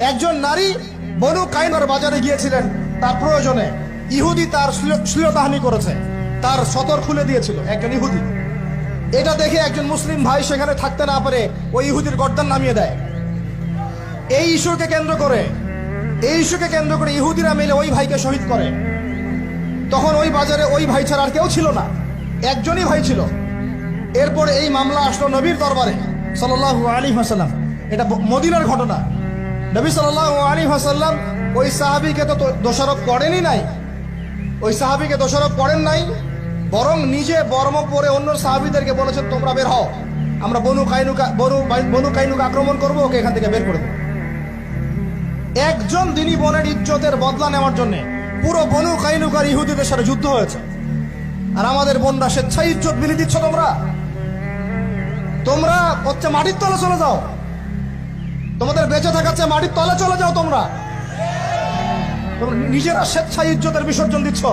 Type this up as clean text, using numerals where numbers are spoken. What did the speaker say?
একজন নারী বনু কাইনুকার বাজারে গিয়েছিলেন তার প্রয়োজনে। ইহুদি তার শ্লীলতাহানি করেছে, তার সতর খুলে দিয়েছিল একজন ইহুদি। এটা দেখে একজন মুসলিম ভাই সেখানে থাকতে না পারে ওই ইহুদির গর্দান নামিয়ে দেয়। এই ইস্যুকে কেন্দ্র করে ইহুদিরা মিলে ওই ভাইকে শহীদ করে। তখন ওই বাজারে ওই ভাই ছাড়া আর কেউ ছিল না, একজনই ভাই ছিল। এরপরে এই মামলা আসলো নবীর দরবারে সাল্লাল্লাহু আলাইহি ওয়াসাল্লাম। এটা মদিনার ঘটনা। নবী সাল্লাল্লাহু আলাইহি ওয়াসাল্লাম ওই সাহাবীকে তো দোষারোপ করেন নাই, বরং নিজে বর্ম পরে অন্য সাহাবীদেরকে বলেছেন তোমরা বের হও, আমরা বনু কাইনুকা আক্রমণ করবো, ওকে এখান থেকে বের করে দেবো। একজন দিনী বোনের ইজ্জতের বদলা নেওয়ার জন্য পুরো বনু কাইনুকার ইহুদিদের সাথে যুদ্ধ হয়েছে। আর আমাদের বোনরা স্বেচ্ছায় ইজ্জত বিলি দিচ্ছ। তোমরা হচ্ছে মাটির তলে চলে যাও, তোমাদের বেঁচে থাকার চেয়ে মাটির তলে চলে যাও। তোমরা নিজেরা স্বেচ্ছায় ইজ্জতের বিসর্জন দিচ্ছ।